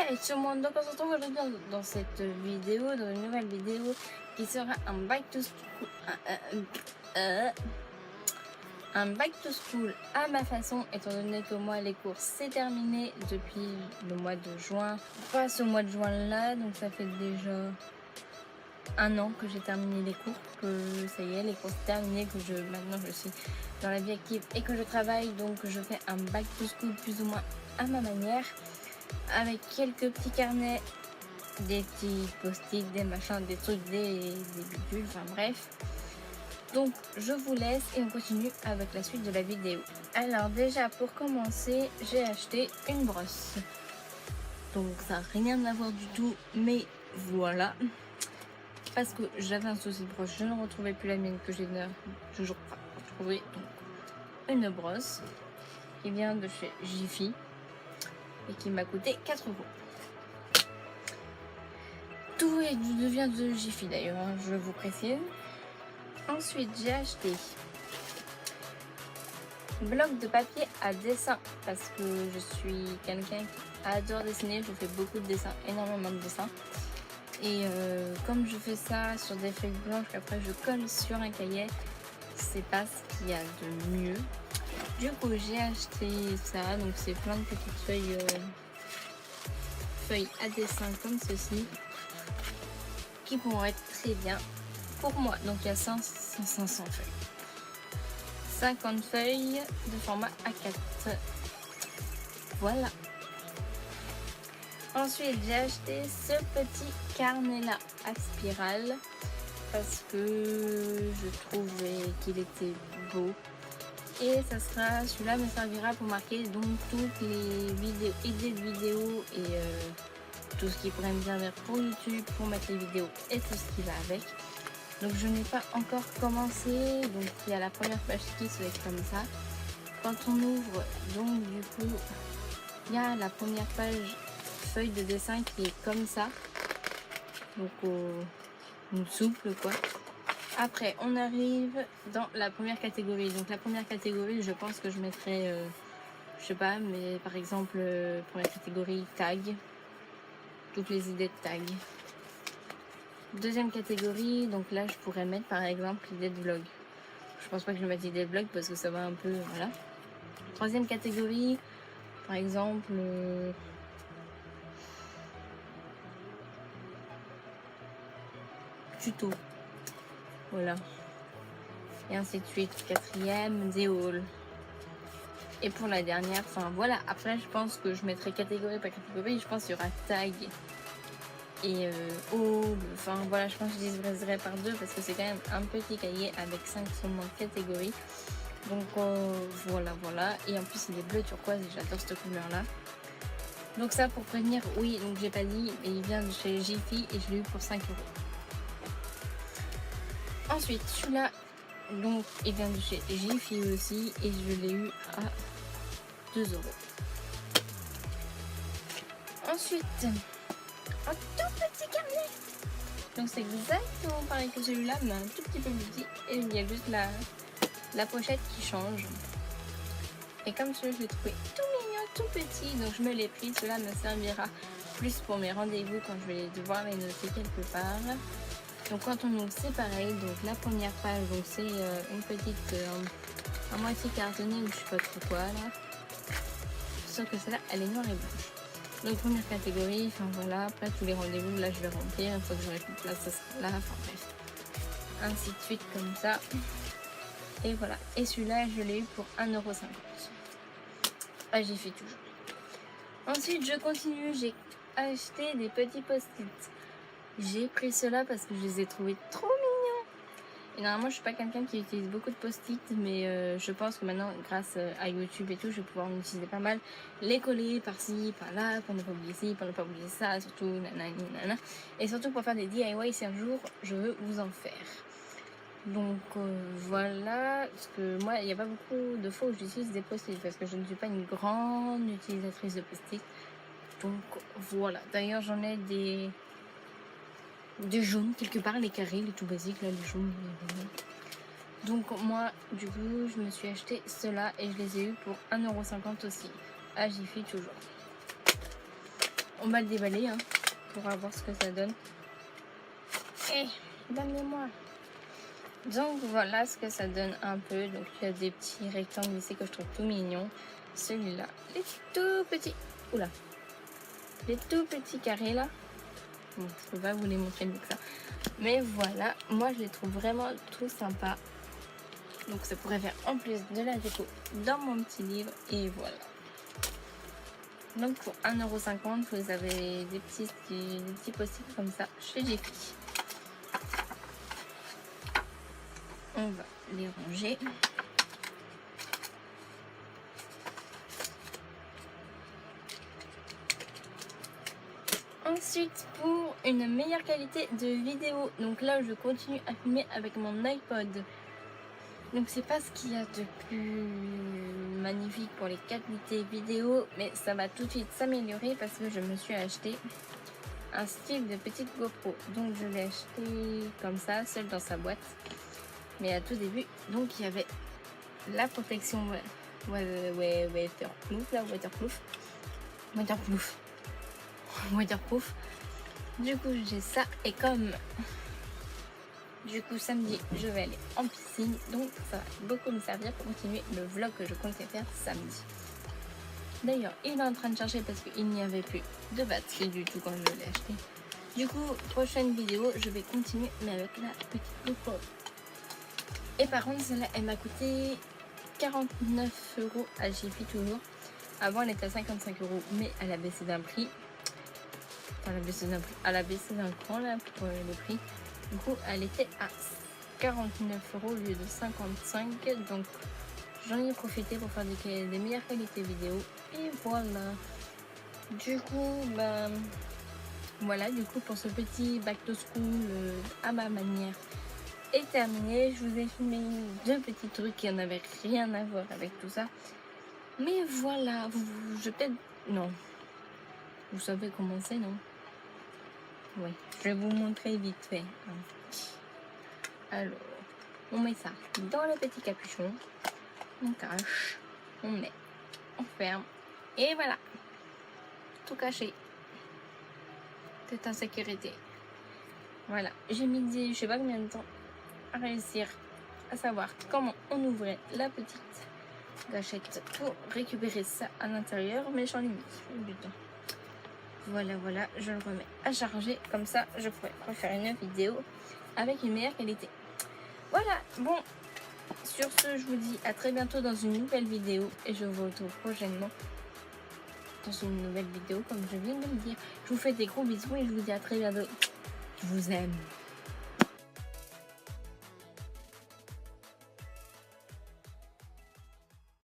Hey tout le monde, donc on se retrouve aujourd'hui dans cette vidéo, dans une nouvelle vidéo qui sera un back to school, un back to school à ma façon, étant donné que moi les cours c'est terminé depuis le mois de juin, pas ce mois de juin là, donc ça fait déjà un an que j'ai terminé les cours, que ça y est, les cours c'est terminé, que maintenant je suis dans la vie active et que je travaille, donc je fais un back to school plus ou moins à ma manière, avec quelques petits carnets, des petits post-it, des machins, des trucs, des bidules, enfin bref. Donc je vous laisse et on continue avec la suite de la vidéo. Alors déjà pour commencer, j'ai acheté une brosse. Donc ça n'a rien à voir du tout, mais voilà. Parce que j'avais un souci de brosse, je ne retrouvais plus la mienne que j'ai toujours pas retrouvée. Donc une brosse qui vient de chez Jiffy et qui m'a coûté 4 €. Tout devient de Jiffy d'ailleurs, hein, je vous précise. Ensuite, j'ai acheté bloc de papier à dessin parce que je suis quelqu'un qui adore dessiner. Je fais beaucoup de dessins, énormément de dessins. Et comme je fais ça sur des feuilles blanches qu'après je colle sur un cahier, c'est pas ce qu'il y a de mieux. Du coup, j'ai acheté ça. Donc, c'est plein de petites feuilles à dessin comme ceci, qui pourront être très bien pour moi. Donc il y a 500 feuilles, 50 feuilles de format A4. Voilà. Ensuite j'ai acheté ce petit carnet là à spirale parce que je trouvais qu'il était beau, et ça sera, celui-là me servira pour marquer donc toutes les vidéos, idées de vidéos et tout ce qui pourrait me servir pour YouTube, pour mettre les vidéos et tout ce qui va avec. Donc je n'ai pas encore commencé. Donc il y a la première page qui se fait comme ça. Quand on ouvre, donc du coup, il y a la première page feuille de dessin qui est comme ça. Donc une souple quoi. Après on arrive dans la première catégorie. Donc la première catégorie, je pense que je mettrai, je sais pas, mais par exemple, première catégorie tag. Toutes les idées de tag. Deuxième catégorie, donc là je pourrais mettre par exemple l'idée de vlog. Je pense pas que je mette l'idée de vlog parce que ça va un peu, voilà. Troisième catégorie, par exemple, tuto. Voilà. Et ainsi de suite. Quatrième, des hauls. Et pour la dernière, enfin voilà. Après je pense que je mettrai catégorie par catégorie. Je pense qu'il y aura tag et enfin voilà, je pense que je diviserai par deux parce que c'est quand même un petit cahier avec 5 seulement catégories. Donc voilà, et en plus il est bleu turquoise et j'adore cette couleur là. Donc ça pour prévenir, oui, donc j'ai pas dit, mais il vient de chez Jiffy et je l'ai eu pour 5 €. Ensuite celui-là, donc il vient de chez Jiffy aussi et je l'ai eu à 2 €. Ensuite un tout petit carnet. Donc c'est exactement pareil que celui-là, mais un tout petit peu plus petit, et il y a juste la pochette qui change. Et comme celui-là je l'ai trouvé tout mignon, tout petit, donc je me l'ai pris. Cela me servira plus pour mes rendez-vous quand je vais devoir les noter quelque part. Donc quand on ouvre, c'est pareil. Donc la première page, donc c'est une petite à moitié cartonnée ou je sais pas trop quoi là. Sauf que celle-là elle est noire et blanche. Donc première catégorie, enfin voilà, après tous les rendez-vous, là je vais remplir, une fois que j'aurai plus de place, ça sera là, enfin bref. Ainsi de suite comme ça. Et voilà, et celui-là je l'ai eu pour 1,50 €. Ah, j'y fais toujours. Ensuite je continue, j'ai acheté des petits post-it. J'ai pris ceux-là parce que je les ai trouvés trop mignons. Et normalement je suis pas quelqu'un qui utilise beaucoup de post-it, mais je pense que maintenant grâce à YouTube et tout, je vais pouvoir en utiliser pas mal, les coller par-ci, par-là, pour ne pas oublier ci, pour ne pas oublier ça, surtout nanani nanana, et surtout pour faire des DIY si un jour je veux vous en faire. Donc voilà, parce que moi il n'y a pas beaucoup de fois où j'utilise des post-it parce que je ne suis pas une grande utilisatrice de post-it. Donc voilà, d'ailleurs j'en ai des jaunes quelque part, les carrés, les tout basiques là, les jaunes. Donc moi du coup je me suis acheté ceux-là et je les ai eu pour 1,50 € aussi. Ah, j'y fais toujours. on va le déballer hein, pour voir ce que ça donne. Eh, donne-moi. Donc voilà ce que ça donne un peu. Donc il y a des petits rectangles ici que je trouve tout mignons. Celui-là, les tout petits. Oula. Les tout petits carrés là. Bon, je peux pas vous les montrer mieux que ça. Mais voilà, moi je les trouve vraiment trop sympas. Donc ça pourrait faire en plus de la déco dans mon petit livre. Et voilà. Donc pour 1,50 €, vous avez des petits post-it comme ça chez Jiffy. On va les ranger. Ensuite, pour une meilleure qualité de vidéo, donc là je continue à filmer avec mon iPod. Donc c'est pas ce qu'il y a de plus magnifique pour les qualités vidéo, mais ça va tout de suite s'améliorer parce que je me suis acheté un style de petite GoPro. Donc je l'ai acheté comme ça, seul dans sa boîte. Mais à tout début, donc il y avait la protection waterproof. Du coup j'ai ça, et comme du coup samedi je vais aller en piscine, donc ça va beaucoup me servir pour continuer le vlog que je comptais faire samedi. D'ailleurs il est en train de charger parce qu'il n'y avait plus de batterie du tout quand je l'ai acheté. Du coup prochaine vidéo je vais continuer mais avec la petite GoPro. Et par contre celle-là elle m'a coûté 49 € à Jiffy toujours. Avant elle était à 55 € mais elle a baissé d'un prix. Enfin, elle a baissé d'un cran là pour le prix. Du coup elle était à 49 € au lieu de 55. Donc j'en ai profité pour faire des meilleures qualités vidéo. Et voilà. Du coup ben voilà, du coup pour ce petit back to school à ma manière est terminé. Je vous ai filmé deux petits trucs qui n'avaient rien à voir avec tout ça. Mais voilà, je peut-être... Non. Vous savez comment c'est, non? Oui, je vais vous montrer vite fait. Alors, on met ça dans le petit capuchon. On cache, on met, on ferme. Et voilà. Tout caché. C'est en sécurité. Voilà, j'ai mis je sais pas combien de temps à réussir à savoir comment on ouvrait la petite gâchette pour récupérer ça à l'intérieur, mais j'en ai mis du temps. Voilà, je le remets à charger, comme ça je pourrais refaire une vidéo avec une meilleure qualité. Voilà, bon, sur ce je vous dis à très bientôt dans une nouvelle vidéo et je vous retrouve prochainement dans une nouvelle vidéo comme je viens de le dire. Je vous fais des gros bisous et je vous dis à très bientôt. Je vous aime.